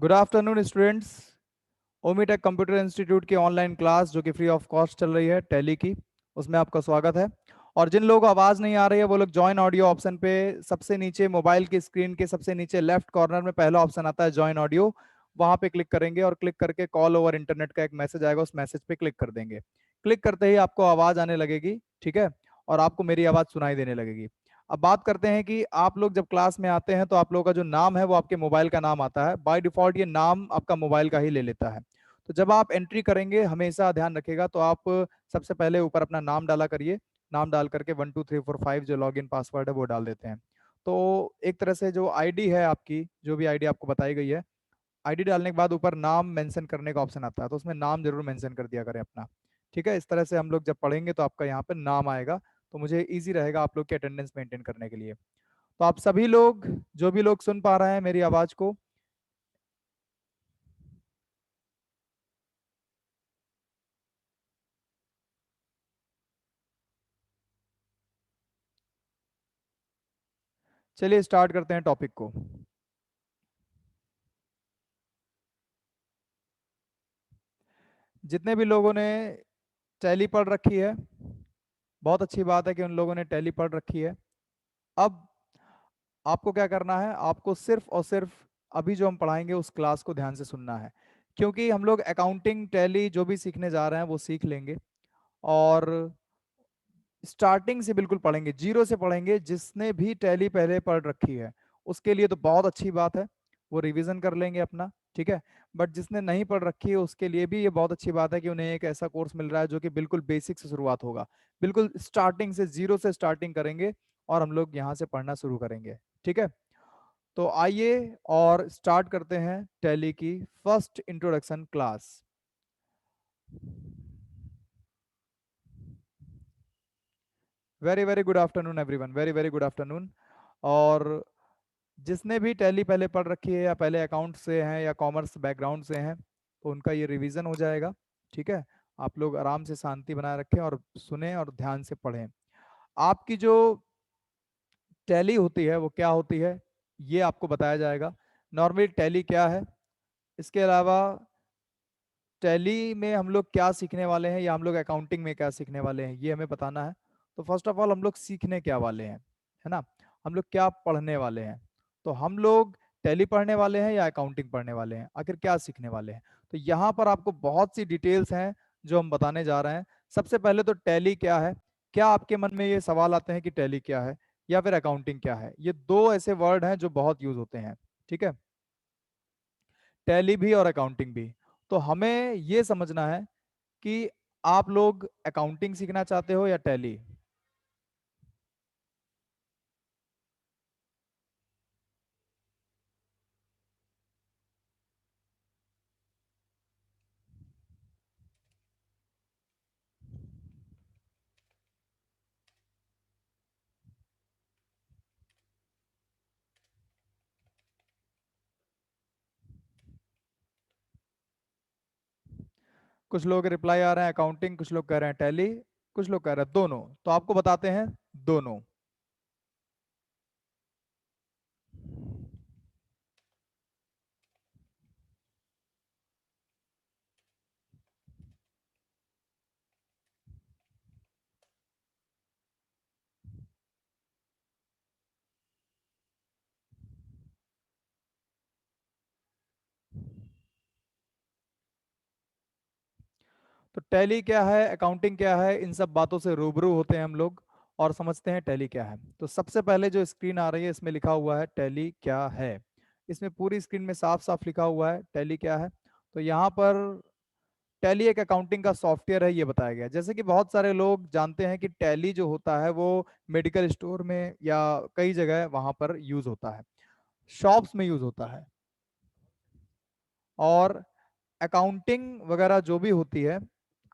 Good afternoon students. Omitech computer institute की online class जो कि फ्री ऑफ कॉस्ट चल रही है टैली की, उसमें आपका स्वागत है। और जिन लोगों को आवाज़ नहीं आ रही है वो लोग जॉइन ऑडियो ऑप्शन पे सबसे नीचे मोबाइल की स्क्रीन के सबसे नीचे लेफ्ट कॉर्नर में पहला ऑप्शन आता है जॉइन ऑडियो, वहाँ पे क्लिक करेंगे और क्लिक करके कॉल ओवर इंटरनेट का एक मैसेज आएगा, उस मैसेज पे क्लिक कर देंगे। क्लिक करते ही आपको आवाज़ आने लगेगी, ठीक है, और आपको मेरी आवाज़ सुनाई देने लगेगी। अब बात करते हैं कि आप लोग जब क्लास में आते हैं तो आप लोगों का जो नाम है वो आपके मोबाइल का नाम आता है। बाय डिफॉल्ट ये नाम आपका मोबाइल का ही ले लेता है। तो जब आप एंट्री करेंगे हमेशा ध्यान रखिएगा, तो आप सबसे पहले ऊपर अपना नाम डाला करिए। नाम डाल करके 1 2 3 4 5 जो लॉगिन पासवर्ड है वो डाल देते हैं। तो एक तरह से जो आईडी है आपकी, जो भी आईडी आपको बताई गई है, आईडी डालने के बाद ऊपर नाम मेंशन करने का ऑप्शन आता है, तो उसमें नाम जरूर मेंशन कर दिया करें अपना। ठीक है, इस तरह से हम लोग जब पढ़ेंगे तो आपका यहाँ पे नाम आएगा, तो मुझे इजी रहेगा आप लोग की अटेंडेंस मेंटेन करने के लिए। तो आप सभी लोग, जो भी लोग सुन पा रहे हैं मेरी आवाज को, चलिए स्टार्ट करते हैं टॉपिक को। जितने भी लोगों ने टैली पढ़ रखी है, बहुत अच्छी बात है कि उन लोगों ने टैली पढ़ रखी है। अब आपको क्या करना है, आपको सिर्फ और सिर्फ अभी जो हम पढ़ाएंगे उस क्लास को ध्यान से सुनना है, क्योंकि हम लोग अकाउंटिंग टैली जो भी सीखने जा रहे हैं वो सीख लेंगे, और स्टार्टिंग से बिल्कुल पढ़ेंगे, जीरो से पढ़ेंगे। जिसने भी टैली पहले पढ़ रखी है उसके लिए तो बहुत अच्छी बात है, वो रिवीजन कर लेंगे अपना, ठीक है। बट जिसने नहीं पढ़ रखी है उसके लिए भी ये बहुत अच्छी बात है कि उन्हें एक ऐसा कोर्स मिल रहा है जो कि बिल्कुल बेसिक से शुरुआत होगा, बिल्कुल स्टार्टिंग से, जीरो से स्टार्टिंग करेंगे और हम लोग यहाँ से पढ़ना शुरू करेंगे, ठीक है। तो आइए और स्टार्ट करते हैं टैली की first introduction class. Very very good afternoon everyone, very very good afternoon. और जिसने भी टैली पहले पढ़ रखी है या पहले अकाउंट से हैं या कॉमर्स बैकग्राउंड से हैं, तो उनका ये रिवीजन हो जाएगा, ठीक है। आप लोग आराम से शांति बनाए रखें और सुने और ध्यान से पढ़ें। आपकी जो टैली होती है वो क्या होती है, ये आपको बताया जाएगा। नॉर्मली टैली क्या है, इसके अलावा टैली में हम लोग क्या सीखने वाले हैं या हम लोग अकाउंटिंग में क्या सीखने वाले हैं, ये हमें बताना है। तो फर्स्ट ऑफ ऑल हम लोग सीखने क्या वाले हैं, है ना, हम लोग क्या पढ़ने वाले हैं। तो हम लोग टैली पढ़ने वाले हैं या अकाउंटिंग पढ़ने वाले हैं, आखिर क्या सीखने वाले हैं। तो यहाँ पर आपको बहुत सी डिटेल्स हैं जो हम बताने जा रहे हैं। सबसे पहले तो टैली क्या है, क्या आपके मन में ये सवाल आते हैं कि टैली क्या है या फिर अकाउंटिंग क्या है। ये दो ऐसे वर्ड हैं जो बहुत यूज होते हैं, ठीक है, टैली भी और अकाउंटिंग भी। तो हमें ये समझना है कि आप लोग अकाउंटिंग सीखना चाहते हो या टैली। कुछ लोग रिप्लाई आ रहे हैं अकाउंटिंग, कुछ लोग कह रहे हैं टैली, कुछ लोग कह रहे हैं दोनों। तो आपको बताते हैं दोनों। तो टैली क्या है, अकाउंटिंग क्या है, इन सब बातों से रूबरू होते हैं हम लोग और समझते हैं टैली क्या है। तो सबसे पहले जो स्क्रीन आ रही है इसमें लिखा हुआ है टैली क्या है। इसमें पूरी स्क्रीन में साफ साफ लिखा हुआ है टैली क्या है। तो यहाँ पर टैली एक अकाउंटिंग का सॉफ्टवेयर है ये बताया गया है। जैसे कि बहुत सारे लोग जानते हैं कि टैली जो होता है वो मेडिकल स्टोर में या कई जगह वहां पर यूज होता है, शॉप्स में यूज होता है। और अकाउंटिंग वगैरह जो भी होती है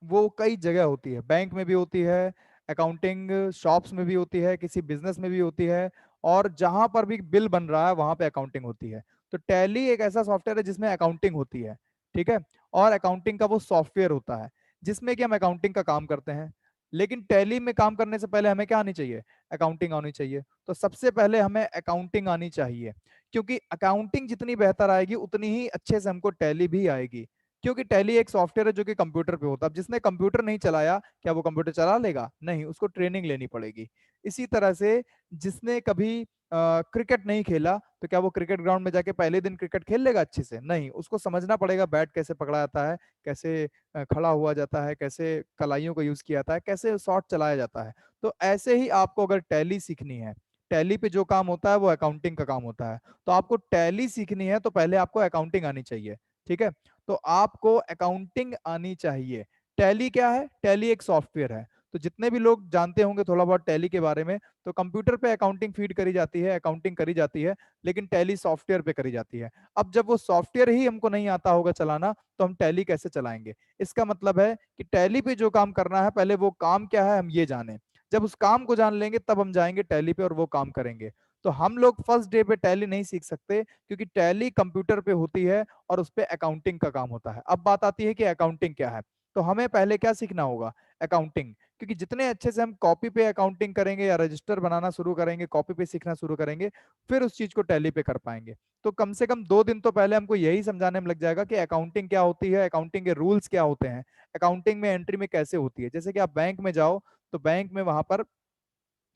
वो कई जगह होती है, बैंक में भी होती है, अकाउंटिंग शॉप्स में भी होती है, किसी बिजनेस में भी होती है, और जहां पर भी बिल बन रहा है वहां पे अकाउंटिंग होती है। तो टैली एक ऐसा सॉफ्टवेयर है जिसमें अकाउंटिंग होती है, ठीक है। और अकाउंटिंग का वो सॉफ्टवेयर होता है जिसमें कि हम अकाउंटिंग का काम करते हैं। लेकिन टैली में काम करने से पहले हमें क्या आनी चाहिए? अकाउंटिंग आनी चाहिए। तो सबसे पहले हमें अकाउंटिंग आनी चाहिए, क्योंकि अकाउंटिंग जितनी बेहतर आएगी उतनी ही अच्छे से हमको टैली भी आएगी। क्योंकि टैली एक सॉफ्टवेयर है जो कि कंप्यूटर पे होता है। अब जिसने कंप्यूटर नहीं चलाया, क्या वो कंप्यूटर चला लेगा? नहीं, उसको ट्रेनिंग लेनी पड़ेगी। इसी तरह से जिसने कभी क्रिकेट नहीं खेला, तो क्या वो क्रिकेट ग्राउंड में जाके पहले दिन क्रिकेट खेल लेगा अच्छे से? नहीं, उसको समझना पड़ेगा बैट कैसे पकड़ा जाता है, कैसे खड़ा हुआ जाता है, कैसे कलाइयों का यूज किया जाता है, कैसे शॉट चलाया जाता है। तो ऐसे ही आपको अगर टैली सीखनी है, टैली पे जो काम होता है वो अकाउंटिंग का काम होता है। तो आपको टैली सीखनी है तो पहले आपको अकाउंटिंग आनी चाहिए। ठीक है, तो आपको अकाउंटिंग आनी चाहिए। टैली क्या है? टैली एक सॉफ्टवेयर है। तो जितने भी लोग जानते होंगे थोड़ा बहुत टैली के बारे में, तो कंप्यूटर पे अकाउंटिंग फीड करी जाती है, अकाउंटिंग करी जाती है, लेकिन टैली सॉफ्टवेयर पे करी जाती है। अब जब वो सॉफ्टवेयर ही हमको नहीं आता होगा चलाना, तो हम टैली कैसे चलाएंगे? इसका मतलब है कि टैली पे जो काम करना है, पहले वो काम क्या है हम ये जाने। जब उस काम को जान लेंगे तब हम जाएंगे टैली पे और वो काम करेंगे। तो हम लोग फर्स्ट डे पे टैली नहीं सीख सकते, क्योंकि टैली कंप्यूटर पे होती है और उस पे अकाउंटिंग का काम होता है। अब बात आती है कि अकाउंटिंग क्या है। तो हमें पहले क्या सीखना होगा? अकाउंटिंग। क्योंकि जितने अच्छे से हम कॉपी पे अकाउंटिंग करेंगे या रजिस्टर बनाना शुरू करेंगे, कॉपी पे सीखना शुरू करेंगे, फिर उस चीज को टैली पे कर पाएंगे। तो कम से कम 2 दिन तो पहले हमको यही समझाने में लग जाएगा कि अकाउंटिंग क्या होती है, अकाउंटिंग के रूल्स क्या होते हैं, अकाउंटिंग में एंट्री में कैसे होती है। जैसे कि आप बैंक में जाओ, तो बैंक में वहां पर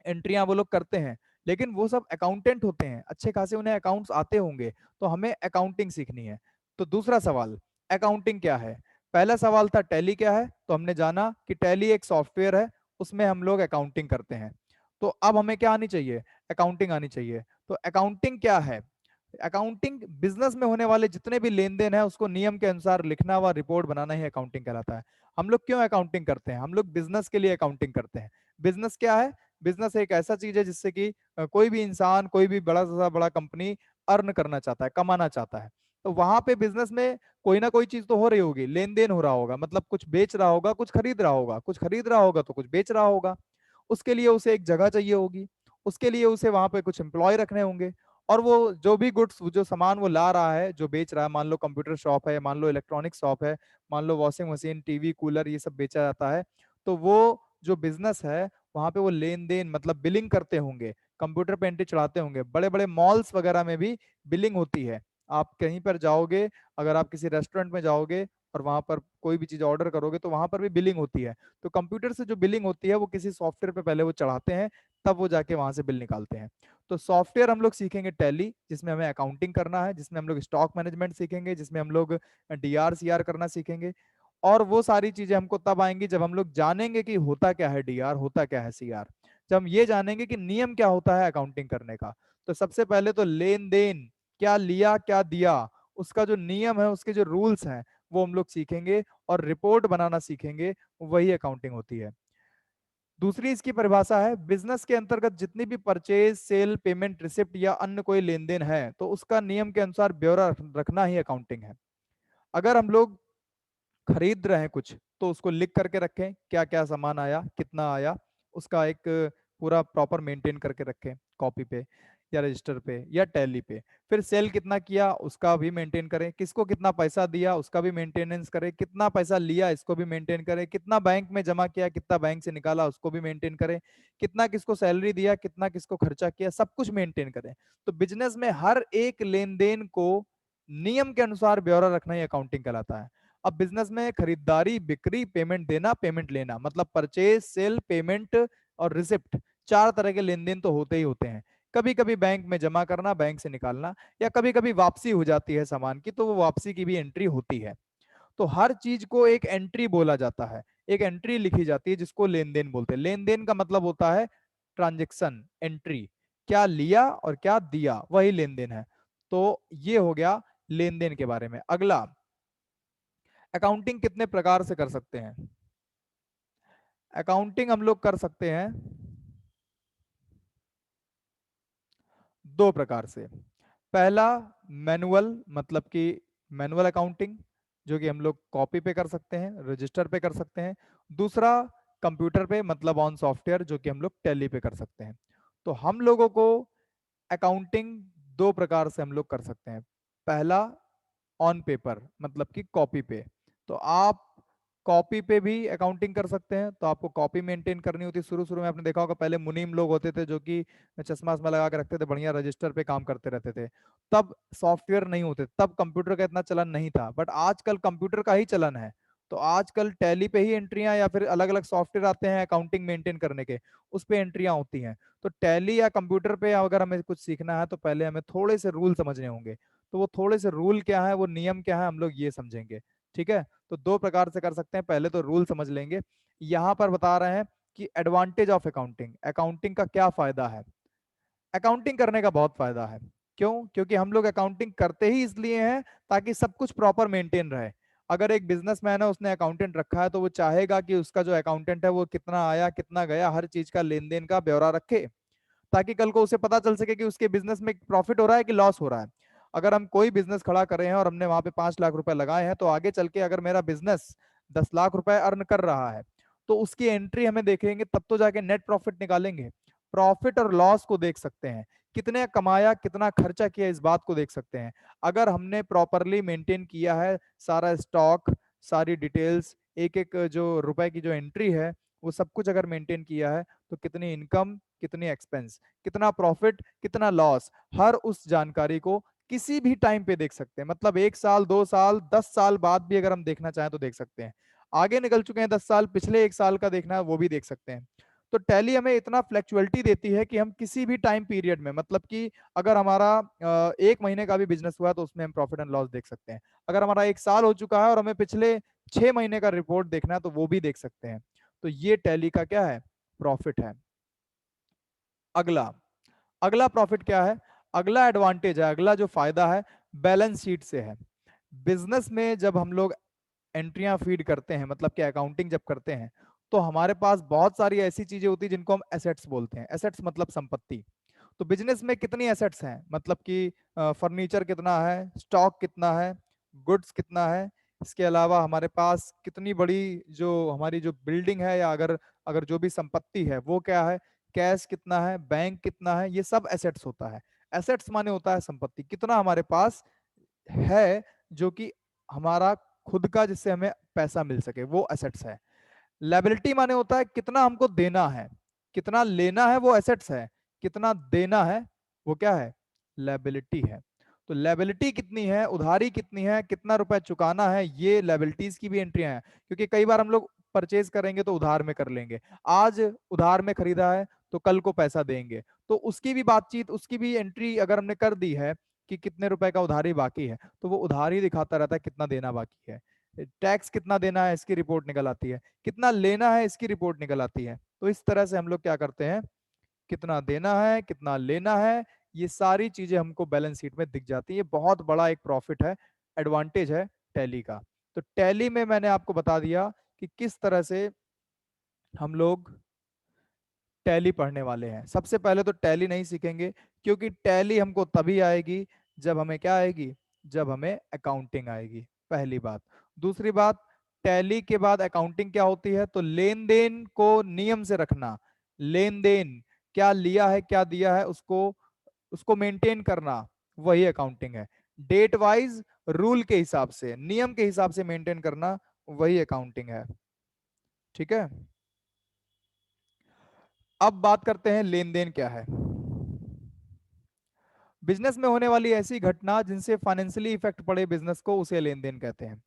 एंट्रियां वो लोग करते हैं, लेकिन वो सब अकाउंटेंट होते हैं, अच्छे खासे उन्हें अकाउंट्स आते होंगे। तो हमें अकाउंटिंग सीखनी है। तो दूसरा सवाल, अकाउंटिंग क्या है? पहला सवाल था टैली क्या है, तो हमने जाना कि टैली एक सॉफ्टवेयर है, उसमें हम लोग अकाउंटिंग करते हैं। तो अब हमें क्या आनी चाहिए? अकाउंटिंग आनी चाहिए। तो अकाउंटिंग क्या है? अकाउंटिंग बिजनेस में होने वाले जितने भी लेन देन है उसको नियम के अनुसार लिखना व रिपोर्ट बनाना ही अकाउंटिंग कहलाता है। हम लोग क्यों अकाउंटिंग करते हैं? हम लोग बिजनेस के लिए अकाउंटिंग करते हैं। बिजनेस क्या है? बिजनेस एक ऐसा चीज है जिससे कि कोई भी इंसान, कोई भी बड़ा से बड़ा कंपनी अर्न करना चाहता है, कमाना चाहता है। तो वहां पे बिजनेस में कोई ना कोई चीज तो हो रही होगी, लेन देन हो रहा होगा, मतलब कुछ बेच रहा होगा, कुछ खरीद रहा होगा, कुछ खरीद रहा होगा तो कुछ बेच रहा होगा। उसके लिए उसे एक जगह चाहिए होगी, उसके लिए उसे वहां पे कुछ एम्प्लॉय रखने होंगे। और वो जो भी गुड्स, जो सामान वो ला रहा है, जो बेच रहा है, मान लो कंप्यूटर शॉप है, मान लो इलेक्ट्रॉनिक शॉप है, मान लो वॉशिंग मशीन, टीवी, कूलर, ये सब बेचा जाता है। तो वो जो बिजनेस है, वहां पे वो लेन देन मतलब बिलिंग करते होंगे, कंप्यूटर पे एंट्री चढ़ाते होंगे। बड़े बड़े मॉल्स वगैरह में भी बिलिंग होती है। आप कहीं पर जाओगे, अगर आप किसी रेस्टोरेंट में जाओगे और वहां पर कोई भी चीज ऑर्डर करोगे, तो वहां पर भी बिलिंग होती है। तो कंप्यूटर से जो बिलिंग होती है वो किसी सॉफ्टवेयर पे पहले वो चढ़ाते हैं, तब वो जाके वहां से बिल निकालते हैं। तो सॉफ्टवेयर हम लोग सीखेंगे टैली, जिसमें हमें अकाउंटिंग करना है, जिसमें हम लोग स्टॉक मैनेजमेंट सीखेंगे, जिसमें हम लोग डीआर सीआर करना सीखेंगे। और वो सारी चीजें हमको तब आएंगी जब हम लोग जानेंगे कि होता क्या है डीआर, होता क्या है सीआर। जब हम ये जानेंगे कि नियम क्या होता है अकाउंटिंग करने का। तो सबसे पहले तो लेन देन, क्या लिया क्या दिया, उसका जो नियम है, उसके जो रूल्स हैं, वो हम लोग सीखेंगे और रिपोर्ट बनाना सीखेंगे। वही अकाउंटिंग होती है। दूसरी इसकी परिभाषा है, बिजनेस के अंतर्गत जितनी भी परचेज, सेल, पेमेंट, रिसिप्ट या अन्य कोई लेन देन है, तो उसका नियम के अनुसार ब्यौरा रखना ही अकाउंटिंग है। अगर हम लोग खरीद रहे हैं कुछ, तो उसको लिख करके रखें, क्या क्या सामान आया, कितना आया, उसका एक पूरा प्रॉपर मेंटेन करके रखें, कॉपी पे या रजिस्टर पे या टैली पे। फिर सेल कितना किया उसका भी मेंटेन करें, किसको कितना पैसा दिया उसका भी मेंटेनेंस करें, कितना पैसा लिया इसको भी मेंटेन करें, कितना बैंक में जमा किया, कितना बैंक से निकाला उसको भी मेंटेन करें, कितना किसको सैलरी दिया, कितना किसको खर्चा किया, सब कुछ मेंटेन करें। तो बिजनेस में हर एक लेन देन को नियम के अनुसार ब्यौरा रखना ही अकाउंटिंग कहलाता है। अब बिजनेस में खरीदारी, बिक्री, पेमेंट देना, पेमेंट लेना, मतलब परचेज, सेल, पेमेंट और रिसिप्ट, 4 तरह के लेन देन तो होते ही होते हैं। कभी कभी बैंक में जमा करना, बैंक से निकालना, या कभी कभी वापसी हो जाती है सामान की, तो वो वापसी की भी एंट्री होती है। तो हर चीज को एक एंट्री बोला जाता है, एक एंट्री लिखी जाती है जिसको लेन देन बोलते हैं। लेन देन का मतलब होता है ट्रांजेक्शन, एंट्री, क्या लिया और क्या दिया, वही लेन देन है। तो ये हो गया लेन देन के बारे में। अगला, अकाउंटिंग कितने प्रकार से कर सकते हैं? अकाउंटिंग हम लोग कर सकते हैं 2 प्रकार से। पहला, मैनुअल, मतलब कि मैनुअल अकाउंटिंग, जो कि हम लोग कॉपी पे कर सकते हैं, रजिस्टर पे कर सकते हैं। दूसरा, कंप्यूटर पे, मतलब ऑन सॉफ्टवेयर, जो कि हम लोग टैली पे कर सकते हैं। तो हम लोगों को अकाउंटिंग 2 प्रकार से हम लोग कर सकते हैं। पहला, ऑन पेपर, मतलब कि कॉपी पे। तो आप कॉपी पे भी अकाउंटिंग कर सकते हैं, तो आपको कॉपी मेंटेन करनी होती है। शुरू शुरू में आपने देखा होगा, पहले मुनीम लोग होते थे जो कि चश्मा वश्मा लगा के रखते थे, बढ़िया रजिस्टर पे काम करते रहते थे। तब सॉफ्टवेयर नहीं होते, तब कंप्यूटर का इतना चलन नहीं था, बट आजकल कंप्यूटर का ही चलन है। तो आजकल टैली पे ही एंट्रियां या फिर अलग अलग सॉफ्टवेयर आते हैं अकाउंटिंग मेंटेन करने के, उस पे एंट्रियां होती हैं। तो टैली या कंप्यूटर पे अगर हमें कुछ सीखना है तो पहले हमें थोड़े से रूल समझने होंगे। तो वो थोड़े से रूल क्या है, वो नियम क्या है, हम लोग ये समझेंगे। ठीक है, तो दो प्रकार से कर सकते हैं। पहले तो रूल समझ लेंगे। यहाँ पर बता रहे हैं कि एडवांटेज ऑफ अकाउंटिंग, अकाउंटिंग का क्या फायदा है। अकाउंटिंग करने का बहुत फायदा है। क्यों? क्योंकि हम लोग अकाउंटिंग करते ही इसलिए हैं ताकि सब कुछ प्रॉपर मेंटेन रहे। अगर एक बिजनेसमैन है, उसने अकाउंटेंट रखा है, तो वो चाहेगा कि उसका जो अकाउंटेंट है वो कितना आया कितना गया, हर चीज का लेन देन का ब्यौरा रखे, ताकि कल को उसे पता चल सके कि उसके बिजनेस में प्रॉफिट हो रहा है कि लॉस हो रहा है। अगर हम कोई बिजनेस खड़ा कर रहे हैं और हमने वहां पे 5 लाख रुपए लगाए हैं, तो आगे चल के अगर मेरा बिजनेस 10 लाख रुपए अर्न कर रहा है, तो उसकी एंट्री हमें देखेंगे, तब तो जाके नेट प्रॉफिट निकालेंगे। प्रॉफिट और लॉस को देख सकते हैं, कितने कमाया कितना खर्चा किया, इस बात को देख सकते हैं। अगर हमने प्रॉपरली मेंटेन किया है सारा स्टॉक, सारी डिटेल्स, एक एक जो रुपए की जो एंट्री है, वो सब कुछ अगर मेंटेन किया है, तो कितनी इनकम कितनी एक्सपेंस, कितना प्रॉफिट कितना लॉस, हर उस जानकारी को किसी भी टाइम पे देख सकते हैं। मतलब 1 साल 2 साल 10 साल बाद भी अगर हम देखना चाहें तो देख सकते हैं। आगे निकल चुके हैं 10 साल, पिछले 1 साल का देखना है वो भी देख सकते हैं। तो टैली हमें इतना फ्लेक्चुअलिटी देती है कि हम किसी भी टाइम पीरियड में, मतलब कि अगर हमारा 1 महीने का भी बिजनेस हुआ तो उसमें हम प्रॉफिट एंड लॉस देख सकते हैं। अगर हमारा 1 साल हो चुका है और हमें पिछले 6 महीने का रिपोर्ट देखना है तो वो भी देख सकते हैं। तो ये टैली का क्या है, प्रॉफिट है। अगला, अगला प्रॉफिट क्या है, अगला एडवांटेज है, अगला जो फायदा है, बैलेंस शीट से है। बिजनेस में जब हम लोग एंट्रियां फीड करते हैं, मतलब कि अकाउंटिंग जब करते हैं, तो हमारे पास बहुत सारी ऐसी चीजें होती हैं जिनको हम एसेट्स बोलते हैं। एसेट्स मतलब संपत्ति। तो बिजनेस में कितनी एसेट्स हैं, मतलब कि फर्नीचर कितना है, स्टॉक कितना है, गुड्स कितना है, इसके अलावा हमारे पास कितनी बड़ी जो हमारी जो बिल्डिंग है, या अगर अगर जो भी संपत्ति है वो क्या है, कैश कितना है, बैंक कितना है, ये सब एसेट्स होता है। एसेट्स माने होता है संपत्ति, कितना हमारे पास है जो कि हमारा खुद का, जिससे हमें पैसा मिल सके, वो एसेट्स है। लायबिलिटी माने होता है कितना हमको देना है, कितना लेना है वो एसेट्स है, कितना देना है वो क्या है, लायबिलिटी है। तो लायबिलिटी कितनी है, उधारी कितनी है, कितना रुपए चुकाना है, ये लायबिलिटीज की भी एंट्रियां हैं। क्योंकि कई बार हम लोग परचेज करेंगे तो उधार में कर लेंगे, आज उधार में खरीदा है तो कल को पैसा देंगे, तो उसकी भी बातचीत, उसकी भी एंट्री अगर हमने कर दी है कि कितने रुपए का उधारी बाकी है, तो वो उधारी दिखाता रहता है कितना देना बाकी है। टैक्स कितना देना है इसकी रिपोर्ट निकल आती है, कितना लेना है इसकी रिपोर्ट निकल आती है। तो इस तरह से हम लोग क्या करते हैं, कितना देना है कितना लेना है, ये सारी चीजें हमको बैलेंस शीट में दिख जाती है। ये बहुत बड़ा एक प्रॉफिट है, एडवांटेज है टैली का। तो टैली में मैंने आपको बता दिया कि किस तरह से हम लोग टैली पढ़ने वाले हैं। सबसे पहले तो टैली नहीं सीखेंगे, क्योंकि टैली हमको तभी आएगी जब हमें क्या आएगी, जब हमें अकाउंटिंग आएगी, पहली बात। दूसरी बात, टैली के बाद अकाउंटिंग क्या होती है, तो लेन देन को नियम से रखना, लेन देन क्या लिया है क्या दिया है उसको उसको मेंटेन करना, वही अकाउंटिंग है। डेट वाइज रूल के हिसाब से, नियम के हिसाब से मेंटेन करना, वही अकाउंटिंग है। ठीक है, अब बात करते हैं लेन देन क्या है। बिजनेस में होने वाली ऐसी घटना जिनसे फाइनेंशियली इफेक्ट पड़े बिजनेस को, उसे लेन देन कहते हैं।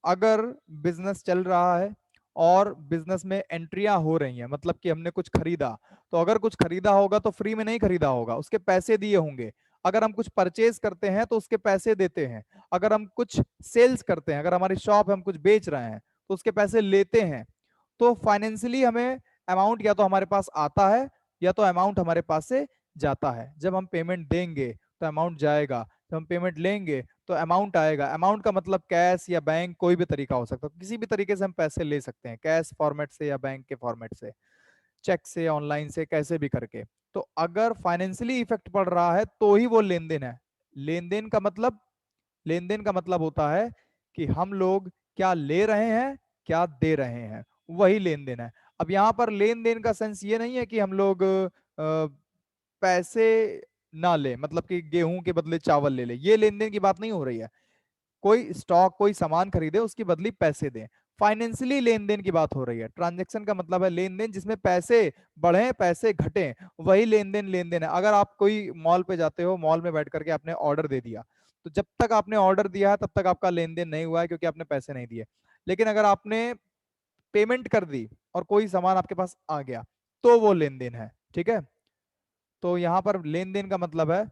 अगर बिजनेस चल रहा है और बिजनेस में एंट्रियां हो रही हैं, मतलब कि हमने कुछ खरीदा, तो अगर कुछ खरीदा होगा तो फ्री में नहीं खरीदा होगा, उसके पैसे दिए होंगे। अगर हम कुछ परचेज करते हैं तो उसके पैसे देते हैं। अगर हम कुछ सेल्स करते हैं, अगर हमारी शॉप है हम कुछ बेच रहे हैं, तो उसके पैसे लेते हैं। तो फाइनेंशियली हमें अमाउंट या तो हमारे पास आता है या तो अमाउंट हमारे पास से जाता है। जब हम पेमेंट देंगे तो अमाउंट जाएगा, जब हम पेमेंट लेंगे तो अमाउंट आएगा। अमाउंट का मतलब कैश या बैंक, कोई भी तरीका हो सकता है, किसी भी तरीके से हम पैसे ले सकते हैं, कैश फॉर्मेट से या बैंक के फॉर्मेट से, चेक से, ऑनलाइन से, कैसे भी करके। तो अगर फाइनेंशियली इफेक्ट पड़ रहा है तो ही वो लेन देन है। लेन देन का मतलब, लेन देन का मतलब होता है कि हम लोग क्या ले रहे हैं क्या दे रहे हैं, वही लेन देन है। अब यहाँ पर लेन देन का सेंस ये नहीं है कि हम लोग पैसे ना ले, मतलब कि गेहूं के बदले चावल ले ले, ये लेन देन की बात नहीं हो रही है। कोई स्टॉक कोई सामान खरीदे उसकी बदली पैसे दें। फाइनेंशियली लेन देन की बात हो रही है। ट्रांजेक्शन का मतलब है लेन देन जिसमें पैसे बढ़े पैसे घटे, वही लेन देन है। अगर आप कोई मॉल पे जाते हो, मॉल में बैठ करके आपने ऑर्डर दे दिया, तो जब तक आपने ऑर्डर दिया है तब तक आपका लेन देन नहीं हुआ है, क्योंकि आपने पैसे नहीं दिए। लेकिन अगर आपने पेमेंट कर दी और कोई सामान आपके पास आ गया, तो वो लेन देन है। ठीक है, तो यहां पर लेन देन का मतलब है,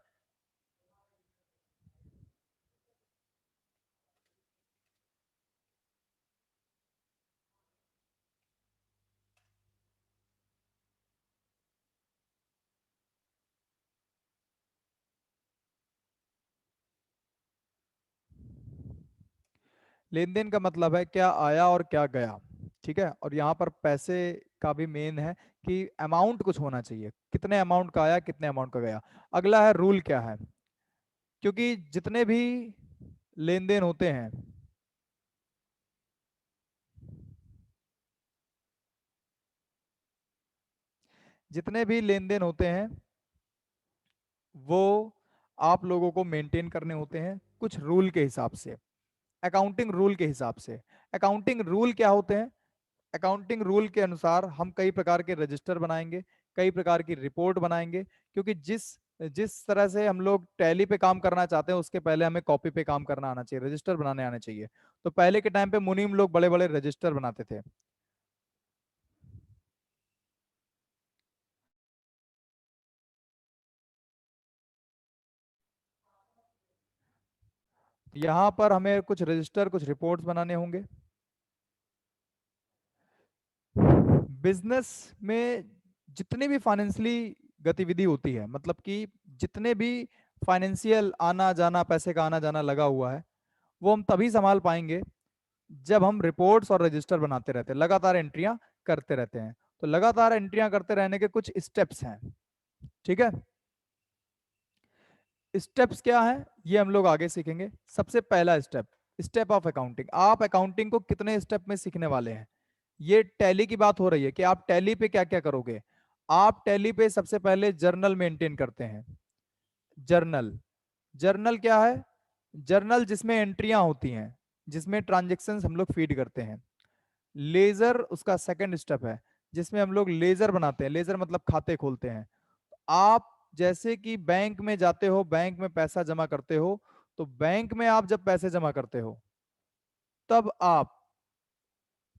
लेन देन का मतलब है क्या आया और क्या गया। ठीक है, और यहाँ पर पैसे का भी मेन है कि अमाउंट कुछ होना चाहिए, कितने अमाउंट का आया कितने अमाउंट का गया। अगला है रूल क्या है, क्योंकि जितने भी लेन देन होते हैं, जितने भी लेन देन होते हैं वो आप लोगों को मेंटेन करने होते हैं कुछ रूल के हिसाब से, अकाउंटिंग रूल के हिसाब से। अकाउंटिंग रूल क्या होते हैं? अकाउंटिंग रूल के अनुसार हम कई प्रकार के रजिस्टर बनाएंगे, कई प्रकार की रिपोर्ट बनाएंगे, क्योंकि जिस जिस तरह से हम लोग टैली पे काम करना चाहते हैं उसके पहले हमें कॉपी पे काम करना आना चाहिए, रजिस्टर बनाने आने चाहिए। तो पहले के टाइम पे मुनीम लोग बड़े बड़े रजिस्टर बनाते थे। यहाँ पर हमें कुछ रजिस्टर कुछ रिपोर्ट्स बनाने होंगे। बिजनेस में जितनी भी फाइनेंशियली गतिविधि होती है, मतलब कि जितने भी फाइनेंशियल आना जाना, पैसे का आना जाना लगा हुआ है, वो हम तभी संभाल पाएंगे जब हम रिपोर्ट्स और रजिस्टर बनाते रहते हैं, लगातार एंट्रियां करते रहते हैं। तो लगातार एंट्रियां करते रहने के कुछ स्टेप्स हैं। ठीक है, स्टेप्स क्या है ये हम लोग आगे सीखेंगे। सबसे पहला स्टेप, स्टेप ऑफ अकाउंटिंग। आप अकाउंटिंग को कितने स्टेप में सीखने वाले हैं? ये टैली की बात हो रही है कि आप टैली पे क्या क्या करोगे। आप टैली पे सबसे पहले जर्नल मेंटेन करते हैं। जर्नल, जर्नल क्या है? जर्नल जिसमें एंट्रियां होती हैं, जिसमें ट्रांजेक्शन्स हम लोग फीड करते हैं। लेजर उसका सेकंड स्टेप है, जिसमें हम लोग लेजर बनाते हैं। लेजर मतलब खाते खोलते हैं। आप जैसे कि बैंक में जाते हो, बैंक में पैसा जमा करते हो, तो बैंक में आप जब पैसे जमा करते हो, तब आप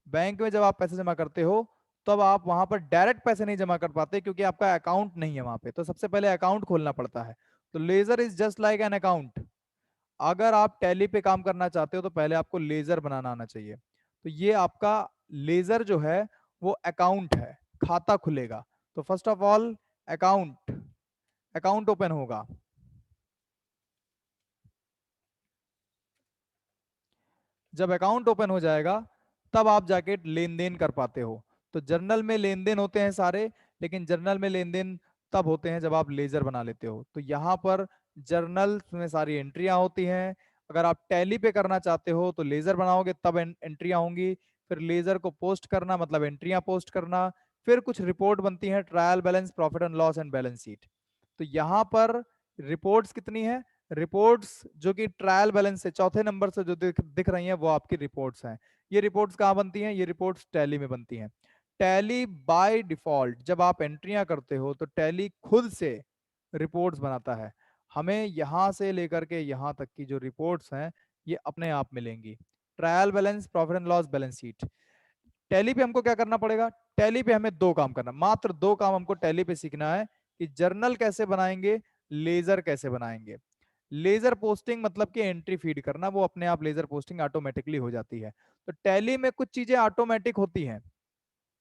बैंक में जब आप पैसे जमा करते हो, तब आप वहां पर डायरेक्ट पैसे नहीं जमा कर पाते, क्योंकि आपका अकाउंट नहीं है वहां पे। तो सबसे पहले अकाउंट खोलना पड़ता है। तो ledger is just like an account. अगर आप टैली पे काम करना चाहते हो तो पहले आपको लेजर बनाना आना चाहिए। तो ये आपका लेजर जो है वो अकाउंट है, खाता खुलेगा। तो first of all account, account open होगा। जब अकाउंट ओपन हो जाएगा तब आप जाके लेन देन कर पाते हो। तो जर्नल में लेन देन होते हैं सारे, लेकिन जर्नल में लेन देन तब होते हैं जब आप लेजर बना लेते हो। तो यहाँ पर जर्नल में सारी एंट्रियां होती हैं। अगर आप टैली पे करना चाहते हो तो लेजर बनाओगे तब एंट्रियां होंगी। फिर लेजर को पोस्ट करना मतलब एंट्रियां पोस्ट करना। फिर कुछ रिपोर्ट बनती है, trial balance, profit and loss and balance sheet. तो यहाँ पर रिपोर्ट्स कितनी है? रिपोर्ट्स जो कि ट्रायल बैलेंस से चौथे नंबर से जो दिख रही हैं वो आपकी रिपोर्ट्स हैं। ये रिपोर्ट्स कहाँ बनती हैं? ये रिपोर्ट्स टैली में बनती हैं। टैली बाय डिफॉल्ट जब आप एंट्रियां करते हो तो टैली खुद से रिपोर्ट्स बनाता है। हमें यहां से लेकर के यहां तक की जो रिपोर्ट्स हैं ये अपने आप मिलेंगी। Trial balance, profit and loss, balance sheet. Tally पे हमको क्या करना पड़ेगा? टैली पे हमें दो काम करना, मात्र दो काम हमको टैली पे सीखना है, कि जर्नल कैसे बनाएंगे, लेजर कैसे बनाएंगे। लेजर पोस्टिंग मतलब कि एंट्री फीड करना, वो अपने आप लेजर पोस्टिंग ऑटोमेटिकली हो जाती है। तो टैली में कुछ चीजें ऑटोमेटिक होती हैं।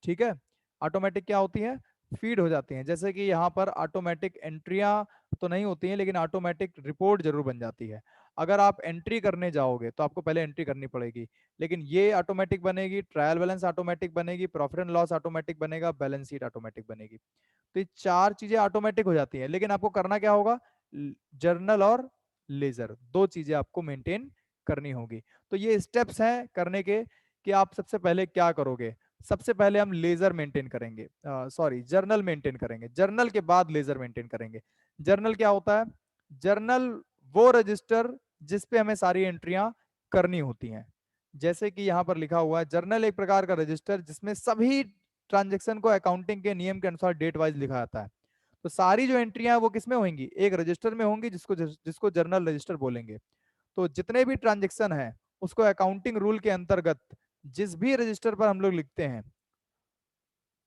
ठीक है, ऑटोमेटिक क्या होती है? फीड हो जाती हैं। जैसे कि यहाँ पर ऑटोमेटिक एंट्रियां तो नहीं होती हैं, लेकिन ऑटोमेटिक रिपोर्ट जरूर बन जाती है। अगर आप एंट्री करने जाओगे तो आपको पहले एंट्री करनी पड़ेगी, लेकिन ये ऑटोमेटिक बनेगी। ट्रायल बैलेंस ऑटोमेटिक बनेगी, प्रॉफिट एंड लॉस ऑटोमेटिक बनेगा, बैलेंस शीट ऑटोमेटिक बनेगी। तो ये चार चीजें ऑटोमेटिक हो जाती हैं, लेकिन आपको करना क्या होगा? जर्नल और लेजर दो चीजें आपको मेंटेन करनी होगी। तो ये स्टेप्स हैं करने के, कि आप सबसे पहले क्या करोगे। सबसे पहले हम लेजर मेंटेन करेंगे, सॉरी जर्नल मेंटेन करेंगे, जर्नल के बाद लेजर मेंटेन करेंगे। जर्नल क्या होता है? जर्नल वो रजिस्टर जिस पे हमें सारी एंट्रियां करनी होती हैं। जैसे कि यहाँ पर लिखा हुआ है, जर्नल एक प्रकार का रजिस्टर जिसमें सभी ट्रांजेक्शन को अकाउंटिंग के नियम के अनुसार डेट वाइज लिखा जाता है। तो सारी जो एंट्रियां हैं वो किसमें होंगी, एक रजिस्टर में होंगी, जिसको जर्नल रजिस्टर बोलेंगे। तो जितने भी ट्रांजेक्शन है उसको अकाउंटिंग रूल के अंतर्गत जिस भी रजिस्टर पर हम लोग लिखते हैं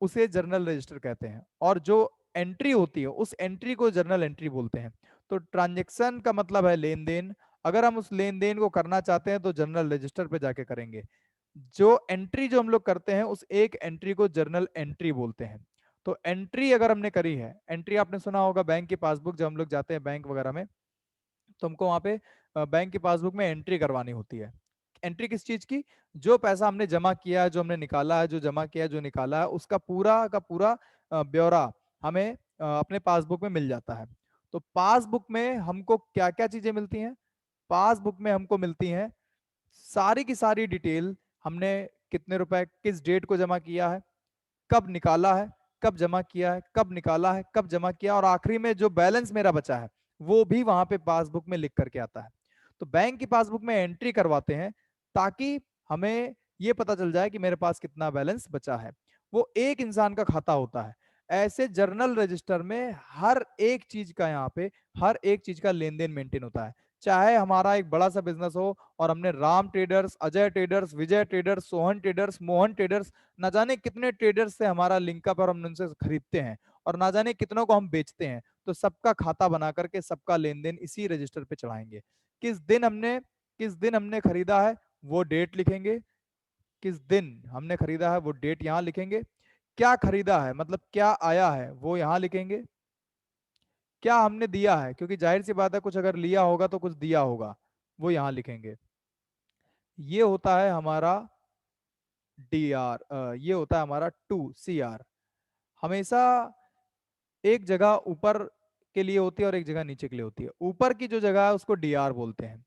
उसे जर्नल रजिस्टर कहते हैं, और जो एंट्री होती है उस एंट्री को जर्नल एंट्री बोलते हैं। तो ट्रांजेक्शन का मतलब है लेन देन, अगर हम उस लेन देन को करना चाहते हैं तो जर्नल रजिस्टर पे जाके करेंगे। जो एंट्री जो हम लोग करते हैं उस एक एंट्री को जर्नल एंट्री बोलते हैं। तो एंट्री अगर हमने करी है, एंट्री आपने सुना होगा बैंक की पासबुक, जब हम लोग जाते हैं बैंक वगैरह में तो हमको वहां पे बैंक की पासबुक में एंट्री करवानी होती है। एंट्री किस चीज की, जो पैसा हमने जमा किया है, जो हमने निकाला है, जो जमा किया है, जो निकाला है, उसका पूरा का पूरा ब्यौरा हमें अपने पासबुक में मिल जाता है। तो पासबुक में हमको क्या क्या चीजें मिलती हैं, पासबुक में हमको मिलती हैं सारी की सारी डिटेल, हमने कितने रुपए किस डेट को जमा किया है, कब निकाला है, कब जमा किया है, कब निकाला है, कब जमा किया, और आखिरी में जो बैलेंस मेरा बचा है वो भी वहां पे पासबुक में लिख करके आता है। तो बैंक की पासबुक में एंट्री करवाते हैं ताकि हमें ये पता चल जाए कि मेरे पास कितना बैलेंस बचा है। वो एक इंसान का खाता होता है। ऐसे जर्नल रजिस्टर में हर एक चीज का, यहाँ पे हर एक चीज का लेन देन मेंटेन होता है। चाहे हमारा एक बड़ा सा बिजनेस हो और हमने Ram traders, Ajay traders, Vijay traders, Sohan traders, Mohan traders, ना जाने कितने ट्रेडर्स से हमारा लिंकअप और हम उनसे खरीदते हैं, और ना जाने कितनों को हम बेचते हैं, तो सबका खाता बना करके सबका लेन देन इसी रजिस्टर पे चढ़ाएंगे। किस दिन हमने खरीदा है वो डेट लिखेंगे, किस दिन हमने खरीदा है वो डेट यहाँ लिखेंगे, क्या खरीदा है मतलब क्या आया है वो यहाँ लिखेंगे, क्या हमने दिया है, क्योंकि जाहिर सी बात है कुछ अगर लिया होगा तो कुछ दिया होगा, वो यहाँ लिखेंगे। ये होता है हमारा डी आर, ये होता है हमारा 2 CR। हमेशा एक जगह ऊपर के लिए होती है और एक जगह नीचे के लिए होती है। ऊपर की जो जगह है उसको DR बोलते हैं,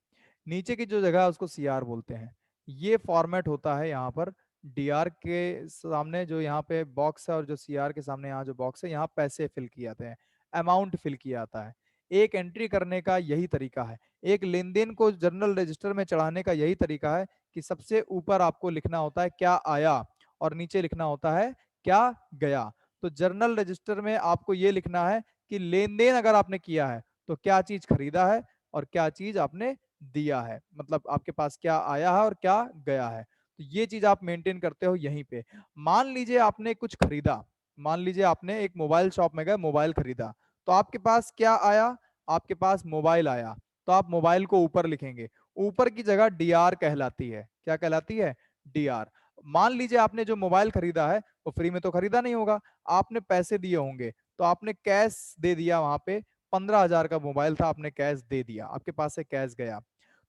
नीचे की जो जगह है उसको CR बोलते हैं। ये फॉर्मेट होता है यहाँ पर। DR के सामने जो यहाँ पे बॉक्स है और जो CR के सामने यहाँ जो बॉक्स है, यहाँ पैसे फिल किए जाते हैं, अमाउंट फिल किया जाता है। एक एंट्री करने का यही तरीका है, एक लेन देन को जर्नल रजिस्टर में चढ़ाने का यही तरीका है कि सबसे ऊपर आपको लिखना होता है क्या आया, और नीचे लिखना होता है क्या गया। तो जर्नल रजिस्टर में आपको ये लिखना है कि लेन देन अगर आपने किया है तो क्या चीज खरीदा है और क्या चीज आपने दिया है, मतलब आपके पास क्या आया है और क्या गया है। तो ये चीज आप मेंटेन करते हो यहीं पे। मान लीजिए आपने कुछ खरीदा, मान लीजिए आपने एक मोबाइल शॉप में गए, मोबाइल खरीदा, तो आपके पास क्या आया, आपके पास मोबाइल आया, तो आप मोबाइल को ऊपर लिखेंगे। ऊपर की जगह DR कहलाती है, क्या कहलाती है, DR। मान लीजिए आपने जो मोबाइल खरीदा है वो फ्री में तो खरीदा नहीं होगा, आपने पैसे दिए होंगे, तो आपने कैश दे दिया, वहां पे 15,000 का मोबाइल था, आपने कैश दे दिया, आपके पास से कैश गया।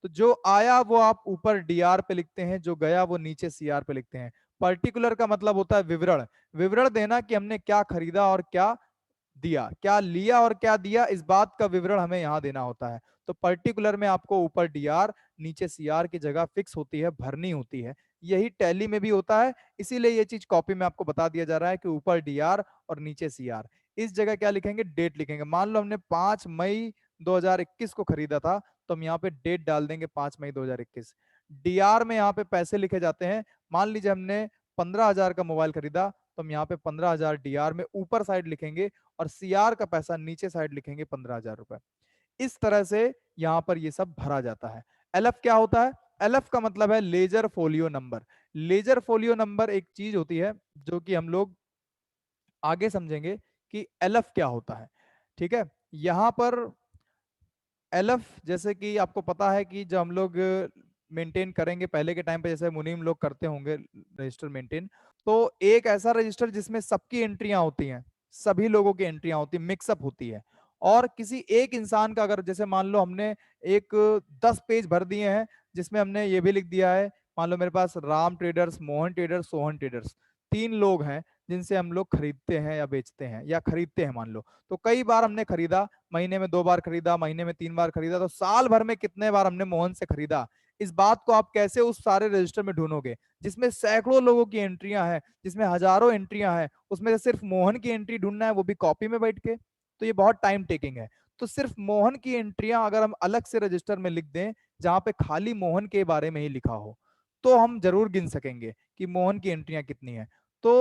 तो जो आया वो आप ऊपर DR पे लिखते हैं, जो गया वो नीचे CR पे लिखते हैं। पर्टिकुलर का मतलब होता है विवरण, विवरण देना कि हमने क्या खरीदा और क्या दिया, क्या लिया और क्या दिया, इस बात का विवरण हमें यहाँ देना होता है। तो पर्टिकुलर में आपको ऊपर DR नीचे CR की जगह फिक्स होती है, भरनी होती है। यही टैली में भी होता है, इसीलिए ये चीज कॉपी में आपको बता दिया जा रहा है कि ऊपर DR और नीचे CR। इस जगह क्या लिखेंगे, डेट लिखेंगे। मान लो हमने 5 मई 2021 को खरीदा था, तो हम यहाँ पे डेट डाल देंगे 5 मई 2021। DR में यहाँ पे पैसे लिखे जाते हैं। मान लीजिए हमने 15,000 का मोबाइल खरीदा, तो हम यहाँ पे 15,000 DR में ऊपर साइड लिखेंगे, और CR का पैसा नीचे साइड लिखेंगे 15,000 रुपए। इस तरह से यहाँ पर ये सब भरा जाता है। LF क्या होता है, LF का मतलब है ledger folio number. Ledger folio number एक चीज होती है जो कि हम लोग आगे समझेंगे कि LF क्या होता है। ठीक है, यहाँ पर LF जैसे कि आपको पता है कि जब हम लोग मेंटेन करेंगे पहले के टाइम पे, जैसे मुनीम लोग करते होंगे रजिस्टर मेंटेन, तो एक ऐसा रजिस्टर जिसमें सबकी एंट्रियां होती हैं, सभी लोगों की एंट्रियां होती हैं, मिक्सअप होती है। और किसी एक इंसान का अगर, जैसे मान लो हमने एक 10 पेज भर दिए हैं जिसमें हमने ये भी लिख दिया है, मान लो मेरे पास Ram traders, Mohan traders, Sohan traders, 3 लोग हैं जिनसे हम लोग खरीदते हैं या बेचते हैं या खरीदते हैं मान लो। तो कई बार हमने खरीदा, महीने में 2 बार खरीदा, महीने में 3 बार खरीदा, तो साल भर में कितने बार हमने मोहन से खरीदा, इस बात को आप कैसे उस सारे रजिस्टर में ढूंढोगे जिसमें सैकड़ों लोगों की एंट्रियां हैं, जिसमें हजारों एंट्रियां हैं, उसमें से सिर्फ मोहन की एंट्री ढूंढना है, वो भी कॉपी में बैठ के, तो ये बहुत टाइम टेकिंग है। तो सिर्फ मोहन की एंट्रियां अगर हम अलग से रजिस्टर में लिख दें जहां पे खाली मोहन के बारे में ही लिखा हो, तो हम जरूर गिन सकेंगे कि मोहन की एंट्रियां कितनी है। तो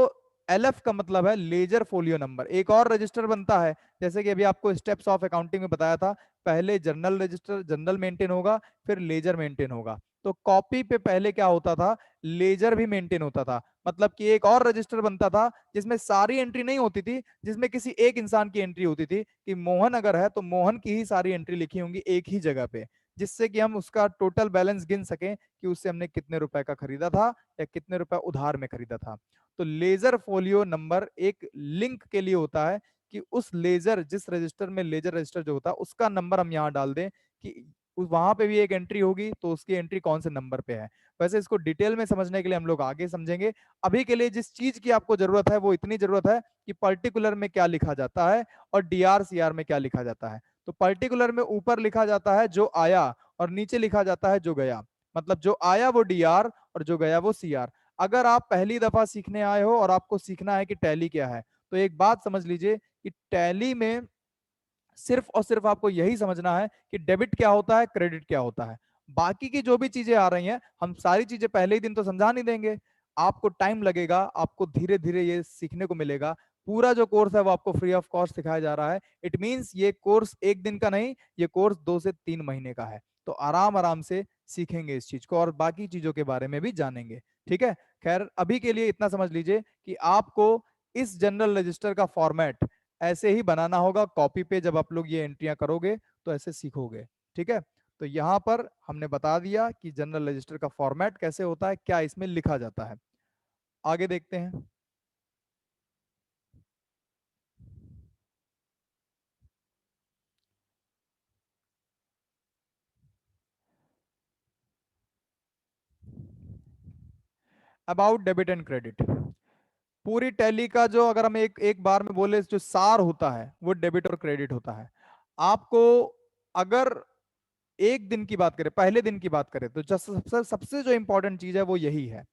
एलएफ का मतलब है लेजर फोलियो नंबर। एक और रजिस्टर बनता है, जैसे कि अभी आपको स्टेप्स ऑफ अकाउंटिंग में बताया था, पहले जर्नल रजिस्टर, जनरल मेंटेन होगा, फिर लेजर मेंटेन होगा। तो कॉपी पे पहले क्या होता था, लेजर भी मेंटेन होता था। मतलब कि एक और रजिस्टर बनता था जिसमें सारी एंट्री नहीं होती थी, जिसमें किसी एक इंसान की एंट्री होती थी कि मोहन अगर है तो मोहन की ही सारी एंट्री लिखी होंगी एक ही जगह पे, जिससे कि हम उसका टोटल बैलेंस गिन सकें कि उससे हमने कितने रुपए का खरीदा था या कितने रुपए उधार में खरीदा था। तो लेजर फोलियो नंबर एक लिंक के लिए होता है कि उस लेजर, जिस रजिस्टर में लेजर रजिस्टर जो होता है उसका नंबर हम यहाँ डाल दें कि वहां पे भी एक एंट्री होगी तो उसकी एंट्री कौन से नंबर पे है। वैसे इसको डिटेल में समझने के लिए हम लोग आगे समझेंगे। अभी के लिए जिस चीज की आपको जरूरत है वो इतनी जरूरत है कि पर्टिकुलर में क्या लिखा जाता है और डीआर सीआर में क्या लिखा जाता है। तो पर्टिकुलर में ऊपर लिखा जाता है जो आया और नीचे लिखा जाता है जो गया। मतलब जो आया वो डीआर और जो गया वो सीआर। अगर आप पहली दफा सीखने आए हो और आपको सीखना है कि टैली क्या है, तो एक बात समझ लीजिए कि टैली में सिर्फ और सिर्फ आपको यही समझना है कि डेबिट क्या होता है, क्रेडिट क्या होता है। बाकी की जो भी चीजें आ रही हैं हम सारी चीजें पहले ही दिन तो समझा नहीं देंगे। आपको टाइम लगेगा, आपको धीरे धीरे ये सीखने को मिलेगा। पूरा जो कोर्स है वो आपको फ्री ऑफ कॉस्ट सिखाया जा रहा है। इट मींस ये कोर्स एक दिन का नहीं, ये कोर्स 2 से 3 महीने का है। तो आराम आराम से सीखेंगे इस चीज को और बाकी चीजों के बारे में भी जानेंगे। ठीक है, खैर अभी के लिए इतना समझ लीजिए कि आपको इस जनरल रजिस्टर का फॉर्मेट ऐसे ही बनाना होगा कॉपी पे। जब आप लोग ये एंट्रियां करोगे तो ऐसे सीखोगे। ठीक है, तो यहां पर हमने बता दिया कि जनरल रजिस्टर का फॉर्मेट कैसे होता है, क्या इसमें लिखा जाता है। आगे देखते हैं। अबाउट डेबिट एंड क्रेडिट, पूरी टैली का जो अगर हम एक एक बार में बोले जो सार होता है वो डेबिट और क्रेडिट होता है। आपको अगर एक दिन की बात करें, पहले दिन की बात करें, तो सबसे सबसे जो इंपॉर्टेंट चीज है वो यही है।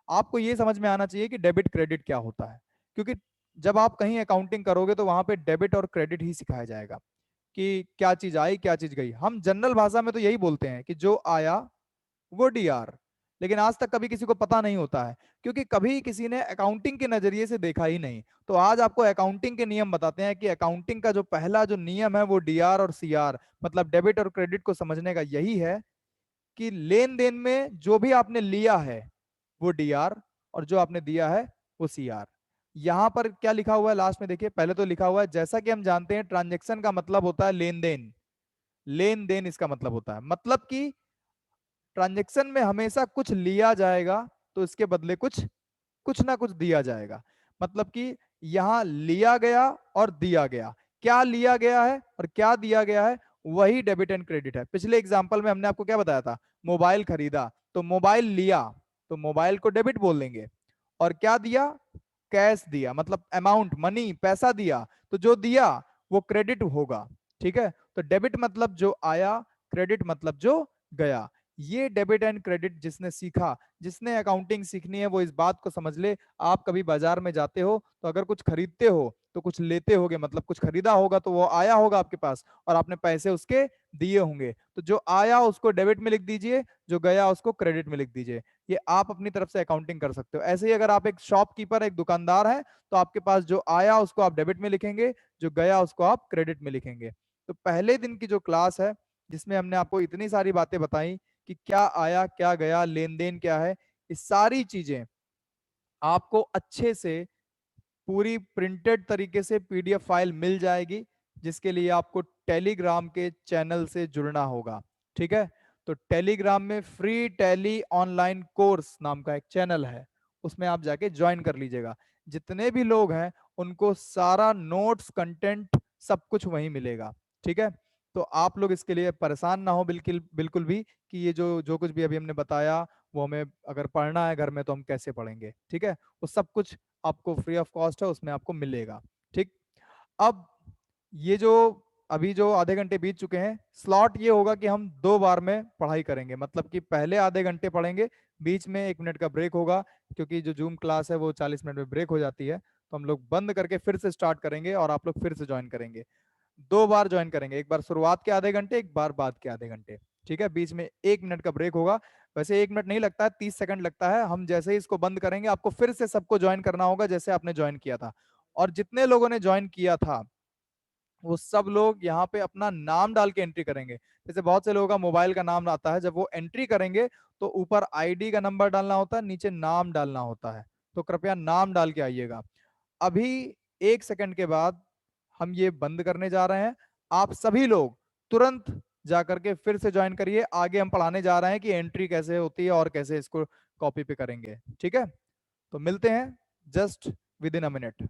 आपको ये समझ में आना चाहिए कि डेबिट क्रेडिट क्या होता है। क्योंकि जब आप कहीं अकाउंटिंग करोगे तो वहां पे डेबिट और क्रेडिट ही सिखाया जाएगा कि क्या चीज आई क्या चीज गई। हम जनरल भाषा में तो यही बोलते हैं कि जो आया वो डीआर, लेकिन आज तक कभी किसी को पता नहीं होता है क्योंकि कभी किसी ने अकाउंटिंग के नजरिए से देखा ही नहीं। तो आज आपको अकाउंटिंग के नियम बताते हैं कि अकाउंटिंग का जो पहला जो नियम है वो डीआर और सीआर, मतलब डेबिट और क्रेडिट को समझने का यही है कि लेन देन में जो भी आपने लिया है वो डीआर और जो आपने दिया है वो सीआर। यहां पर क्या लिखा हुआ है लास्ट में देखिए, पहले तो लिखा हुआ है जैसा कि हम जानते हैं ट्रांजेक्शन का मतलब होता है लेन देन। लेन देन इसका मतलब होता है, मतलब कि ट्रांजेक्शन में हमेशा कुछ लिया जाएगा तो इसके बदले कुछ कुछ ना कुछ दिया जाएगा। मतलब कि यहां लिया गया और दिया गया, क्या लिया गया है और क्या दिया गया है, वही डेबिट एंड क्रेडिट है। पिछले एग्जांपल में हमने आपको क्या बताया था, मोबाइल खरीदा तो मोबाइल लिया तो मोबाइल को डेबिट बोल देंगे, और क्या दिया, कैश दिया, मतलब अमाउंट मनी पैसा दिया, तो जो दिया वो क्रेडिट होगा। ठीक है, तो डेबिट मतलब जो आया, क्रेडिट मतलब जो गया। ये डेबिट एंड क्रेडिट जिसने सीखा, जिसने अकाउंटिंग सीखनी है वो इस बात को समझ ले। आप कभी बाजार में जाते हो तो अगर कुछ खरीदते हो तो कुछ लेते होगे, मतलब कुछ खरीदा होगा तो वो आया होगा आपके पास और आपने पैसे उसके दिए होंगे। तो जो आया उसको डेबिट में लिख दीजिए, जो गया उसको क्रेडिट में लिख दीजिए। ये आप अपनी तरफ से अकाउंटिंग कर सकते हो। ऐसे ही अगर आप एक शॉपकीपर, एक दुकानदार है, तो आपके पास जो आया उसको आप डेबिट में लिखेंगे, जो गया उसको आप क्रेडिट में लिखेंगे। तो पहले दिन की जो क्लास है जिसमें हमने आपको इतनी सारी बातें बताई कि क्या आया क्या गया, लेन देन क्या है, ये सारी चीजें आपको अच्छे से पूरी प्रिंटेड तरीके से पीडीएफ फाइल मिल जाएगी, जिसके लिए आपको टेलीग्राम के चैनल से जुड़ना होगा। ठीक है, तो टेलीग्राम में फ्री टैली ऑनलाइन कोर्स नाम का एक चैनल है, उसमें आप जाके ज्वाइन कर लीजिएगा। जितने भी लोग हैं उनको सारा नोट्स कंटेंट सब कुछ वहीं मिलेगा। ठीक है, तो आप लोग इसके लिए परेशान ना हो बिल्कुल बिल्कुल भी कि ये जो जो कुछ भी अभी हमने बताया वो हमें अगर पढ़ना है घर में तो हम कैसे पढ़ेंगे। ठीक है, वो सब कुछ आपको फ्री ऑफ कॉस्ट है, उसमें आपको मिलेगा। ठीक, अब ये जो अभी जो आधे घंटे बीत चुके हैं, स्लॉट ये होगा कि हम 2 बार में पढ़ाई करेंगे। मतलब कि पहले आधे घंटे पढ़ेंगे, बीच में 1 मिनट का ब्रेक होगा, क्योंकि जो जूम क्लास है वो 40 मिनट में ब्रेक हो जाती है। तो हम लोग बंद करके फिर से स्टार्ट करेंगे और आप लोग फिर से ज्वाइन करेंगे। 2 बार ज्वाइन करेंगे, एक बार शुरुआत के आधे घंटे, एक बार बाद के आधे घंटे। ठीक है, बीच में 1 मिनट का ब्रेक होगा। वैसे 1 मिनट नहीं लगता है, 30 सेकंड लगता है। हम जैसे ही इसको बंद करेंगे आपको फिर से सबको ज्वाइन करना होगा जैसे आपने ज्वाइन किया था। और जितने लोगों ने ज्वाइन किया था वो सब लोग यहाँ पे अपना नाम डाल के एंट्री करेंगे। जैसे बहुत से लोगों का मोबाइल का नाम आता है, जब वो एंट्री करेंगे तो ऊपर आईडी का नंबर डालना होता है, नीचे नाम डालना होता है। तो कृपया नाम डाल के आइएगा। अभी 1 सेकंड के बाद हम ये बंद करने जा रहे हैं। आप सभी लोग तुरंत जाकर के फिर से ज्वाइन करिए। आगे हम पढ़ाने जा रहे हैं कि एंट्री कैसे होती है और कैसे इसको कॉपी पे करेंगे। ठीक है, तो मिलते हैं just with in a minute.